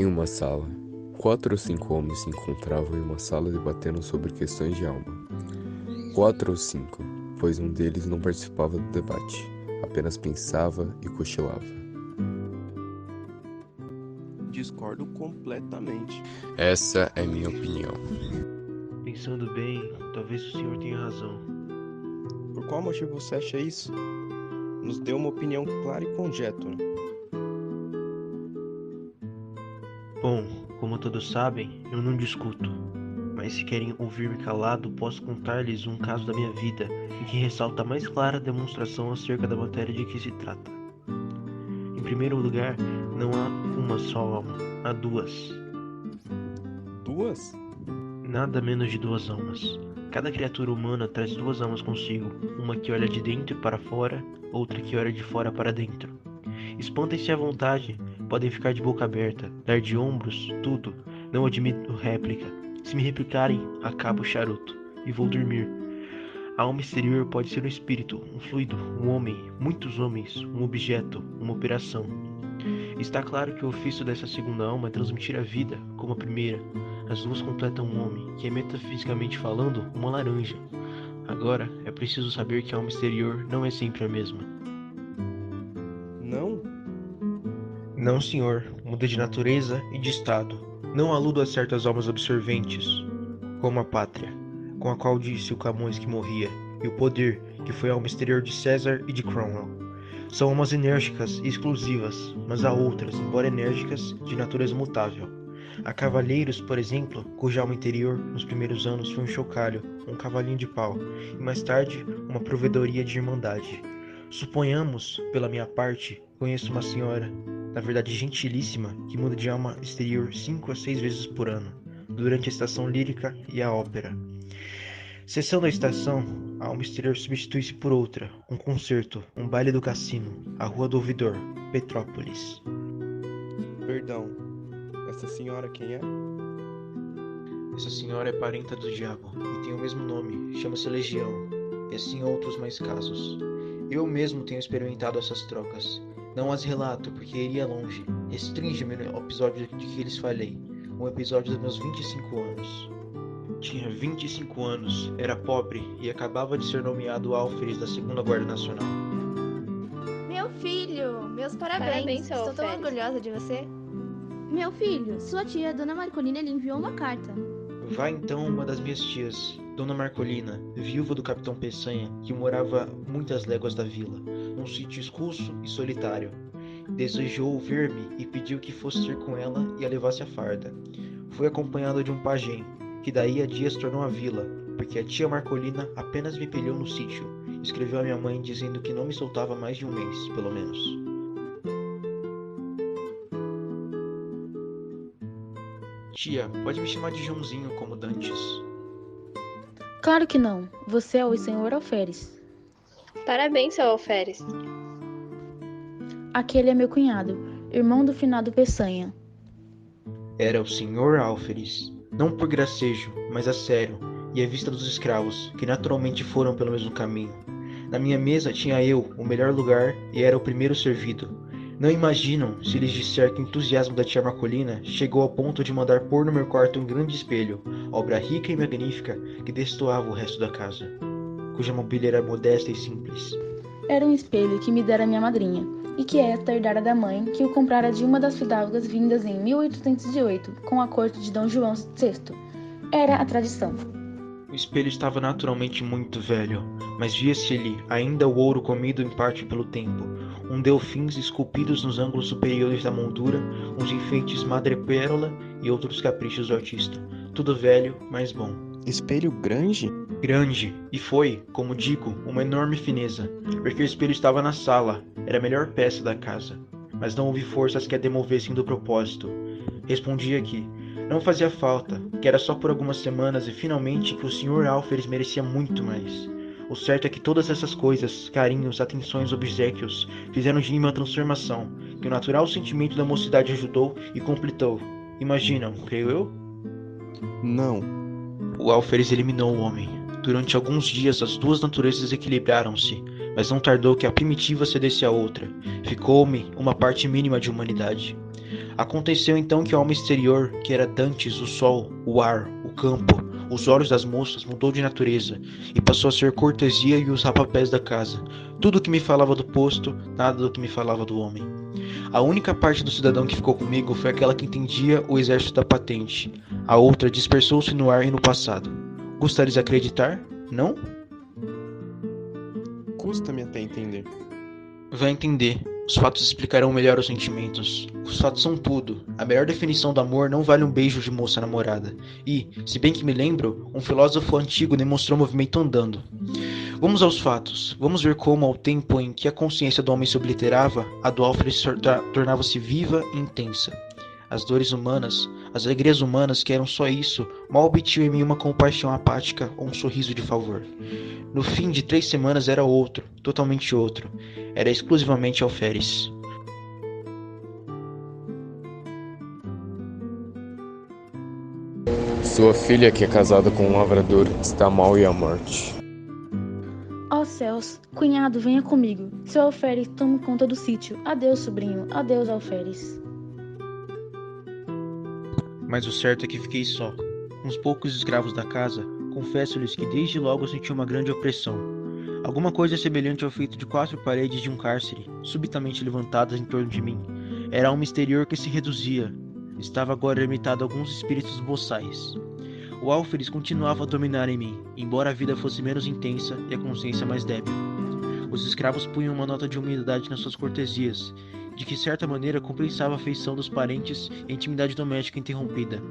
Em uma sala, 4 ou 5 homens se encontravam em uma sala debatendo sobre questões de alma. 4 ou 5, pois um deles não participava do debate, apenas pensava e cochilava. Discordo completamente. Essa é minha opinião. Pensando bem, talvez o senhor tenha razão. Por qual motivo você acha isso? Nos dê uma opinião clara e conjectura. Bom, como todos sabem, eu não discuto. Mas se querem ouvir-me calado, posso contar-lhes um caso da minha vida em que ressalta a mais clara demonstração acerca da matéria de que se trata. Em primeiro lugar, não há uma só alma, há duas. Duas? Nada menos de duas almas. Cada criatura humana traz duas almas consigo, uma que olha de dentro para fora, outra que olha de fora para dentro. Espantem-se à vontade, podem ficar de boca aberta, dar de ombros, tudo, não admito réplica. Se me replicarem, acabo o charuto, e vou dormir. A alma exterior pode ser um espírito, um fluido, um homem, muitos homens, um objeto, uma operação. Está claro que o ofício dessa segunda alma é transmitir a vida, como a primeira. As duas completam um homem, que é metafisicamente falando, uma laranja. Agora, é preciso saber que a alma exterior não é sempre a mesma. Não? Não, senhor. Muda de natureza e de estado. Não aludo a certas almas absorventes, como a pátria, com a qual disse o Camões que morria, e o poder, que foi a alma exterior de César e de Cromwell. São almas enérgicas e exclusivas, mas há outras, embora enérgicas, de natureza mutável. Há cavalheiros, por exemplo, cuja alma interior, nos primeiros anos, foi um chocalho, um cavalinho de pau, e mais tarde, uma provedoria de irmandade. Suponhamos, pela minha parte, conheço uma senhora, na verdade gentilíssima, que muda de alma exterior 5 a 6 vezes por ano, durante a estação lírica e a ópera. Cessando a estação, a alma exterior substitui-se por outra, um concerto, um baile do cassino, a Rua do Ouvidor, Petrópolis. Perdão. Essa senhora quem é? Essa senhora é parenta do diabo e tem o mesmo nome, chama-se Legião, e assim outros mais casos. Eu mesmo tenho experimentado essas trocas. Não as relato porque iria longe. Restringe-me no episódio de que lhes falei, um episódio dos meus 25 anos. Tinha 25 anos, era pobre e acabava de ser nomeado alferes da 2ª Guarda Nacional. Meu filho, meus parabéns. seu Estou tão Alferes. orgulhosa de você. Meu filho, sua tia, Dona Marcolina, lhe enviou uma carta. Vá então uma das minhas tias, Dona Marcolina, viúva do capitão Peçanha, que morava muitas léguas da vila, num sítio escuso e solitário. Desejou ver-me e pediu que fosse ter com ela e a levasse à farda. Fui acompanhado de um pajem, que daí a dias tornou a vila, porque a tia Marcolina apenas me pelhou no sítio. Escreveu a minha mãe dizendo que não me soltava mais de um mês, pelo menos. Tia, pode me chamar de Joãozinho como dantes. Claro que não. Você é o senhor Alferes. Parabéns, seu Alferes. Aquele é meu cunhado, irmão do finado Peçanha. Era o senhor Alferes, não por gracejo, mas a sério, e à vista dos escravos, que naturalmente foram pelo mesmo caminho. Na minha mesa tinha eu o melhor lugar e era o primeiro servido. Não imaginam se lhes disser que o entusiasmo da tia Marcolina chegou ao ponto de mandar pôr no meu quarto um grande espelho, obra rica e magnífica que destoava o resto da casa, cuja mobília era modesta e simples. Era um espelho que me dera minha madrinha, e que esta herdara da mãe, que o comprara de uma das fidalgas vindas em 1808, com a corte de Dom João VI. Era a tradição. O espelho estava naturalmente muito velho, mas via-se-lhe ainda o ouro comido em parte pelo tempo, delfins esculpidos nos ângulos superiores da moldura, uns enfeites madrepérola e outros caprichos do artista. Tudo velho, mas bom. Espelho grande? Grande, e foi, como digo, uma enorme fineza, porque o espelho estava na sala, era a melhor peça da casa, mas não houve forças que a demovessem do propósito. Respondi que não fazia falta, que era só por algumas semanas e finalmente que o Sr. Alferes merecia muito mais. O certo é que todas essas coisas, carinhos, atenções, obséquios, fizeram de mim uma transformação, que o natural sentimento da mocidade ajudou e completou. Imaginam, creio eu? Não. O Alferes eliminou o homem. Durante alguns dias as duas naturezas equilibraram-se, mas não tardou que a primitiva cedesse à outra. Ficou-me uma parte mínima de humanidade. Aconteceu então que a alma exterior, que era dantes o sol, o ar, o campo, os olhos das moças, mudou de natureza e passou a ser cortesia e os rapapés da casa. Tudo o que me falava do posto, nada do que me falava do homem. A única parte do cidadão que ficou comigo foi aquela que entendia o exército da patente. A outra dispersou-se no ar e no passado. Gostares de acreditar? Não? Custa-me até entender. Vai entender. Os fatos explicarão melhor os sentimentos. Os fatos são tudo. A melhor definição do amor não vale um beijo de moça namorada. E, se bem que me lembro, um filósofo antigo demonstrou movimento andando. Vamos aos fatos. Vamos ver como, ao tempo em que a consciência do homem se obliterava, a do Alfred tornava-se viva e intensa. As dores humanas, as alegrias humanas, que eram só isso, mal obtinham em mim uma compaixão apática ou um sorriso de favor. No fim de 3 semanas era outro, totalmente outro. Era exclusivamente alferes. Sua filha, que é casada com um lavrador, está mal e à morte. Ó céus, cunhado, venha comigo. Seu alferes tome conta do sítio. Adeus, sobrinho. Adeus, alferes. Mas o certo é que fiquei só. Uns poucos escravos da casa, confesso-lhes que desde logo senti uma grande opressão. Alguma coisa semelhante ao feito de 4 paredes de um cárcere, subitamente levantadas em torno de mim. Era alma exterior que se reduzia. Estava agora limitado a alguns espíritos boçais. O alferes continuava a dominar em mim, embora a vida fosse menos intensa e a consciência mais débil. Os escravos punham uma nota de humildade nas suas cortesias, de que certa maneira compensava a afeição dos parentes e a intimidade doméstica interrompida.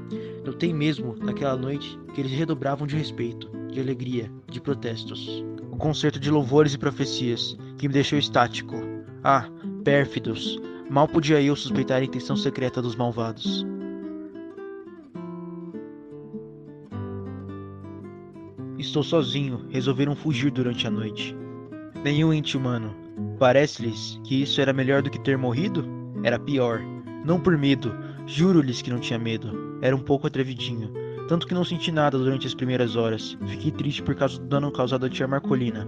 Notei mesmo, naquela noite, que eles redobravam de respeito, de alegria, de protestos. Um concerto de louvores e profecias, que me deixou estático. Ah, pérfidos! Mal podia eu suspeitar a intenção secreta dos malvados. Estou sozinho, resolveram fugir durante a noite. Nenhum ente humano. Parece-lhes que isso era melhor do que ter morrido? Era pior. Não por medo, juro-lhes que não tinha medo. Era um pouco atrevidinho. Tanto que não senti nada durante as primeiras horas. Fiquei triste por causa do dano causado à tia Marcolina.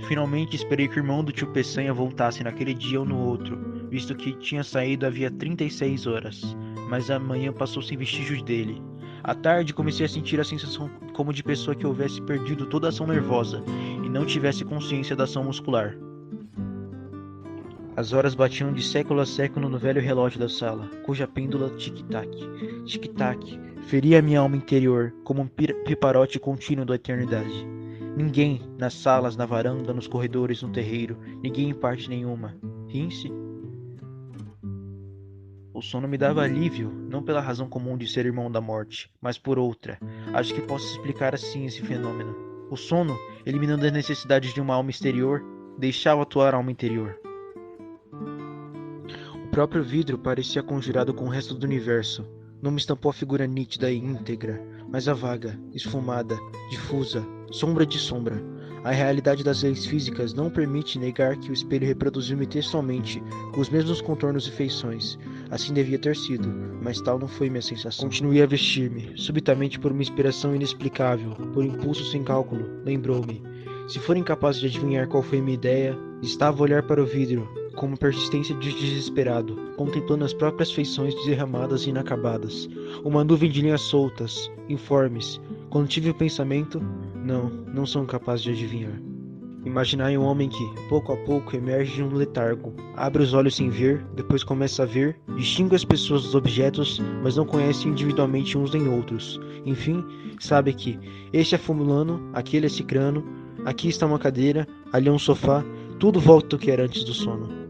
Finalmente esperei que o irmão do tio Peçanha voltasse naquele dia ou no outro, visto que tinha saído havia 36 horas. Mas a manhã passou sem vestígios dele. À tarde comecei a sentir a sensação como de pessoa que houvesse perdido toda a ação nervosa e não tivesse consciência da ação muscular. As horas batiam de século a século no velho relógio da sala, cuja pêndula tic-tac, tic-tac, feria a minha alma interior como um piparote contínuo da eternidade. Ninguém, nas salas, na varanda, nos corredores, no terreiro, ninguém em parte nenhuma. Riem-se? O sono me dava alívio, não pela razão comum de ser irmão da morte, mas por outra. Acho que posso explicar assim esse fenômeno. O sono, eliminando as necessidades de uma alma exterior, deixava atuar a alma interior. O próprio vidro parecia conjurado com o resto do universo. Não me estampou a figura nítida e íntegra, mas a vaga, esfumada, difusa, sombra de sombra. A realidade das leis físicas não permite negar que o espelho reproduziu-me textualmente, com os mesmos contornos e feições. Assim devia ter sido, mas tal não foi minha sensação. Continuei a vestir-me, subitamente por uma inspiração inexplicável, por impulso sem cálculo, lembrou-me. Se for incapaz de adivinhar qual foi minha ideia, estava a olhar para o vidro, com uma persistência de desesperado, contemplando as próprias feições derramadas e inacabadas. Uma nuvem de linhas soltas, informes. Quando tive o pensamento, não sou capaz de adivinhar. Imaginai um homem que, pouco a pouco, emerge de um letargo, abre os olhos sem ver, depois começa a ver, distingue as pessoas dos objetos, mas não conhece individualmente uns nem outros. Enfim, sabe que este é fulano, aquele é cicrano, aqui está uma cadeira, ali é um sofá, tudo volta ao que era antes do sono.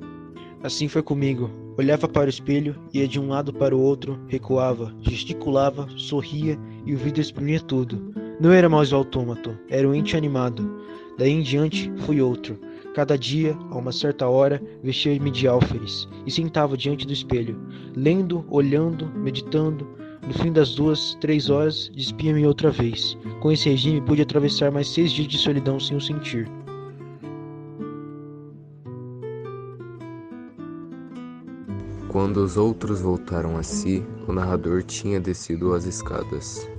Assim foi comigo. Olhava para o espelho, ia de um lado para o outro, recuava, gesticulava, sorria e o vidro exprimia tudo. Não era mais o autômato, era o ente animado. Daí em diante, fui outro. Cada dia, a uma certa hora, vestia-me de alferes e sentava diante do espelho, lendo, olhando, meditando. No fim das 2, 3 horas, despia-me outra vez. Com esse regime, pude atravessar mais 6 dias de solidão sem o sentir. Quando os outros voltaram a si, o narrador tinha descido as escadas.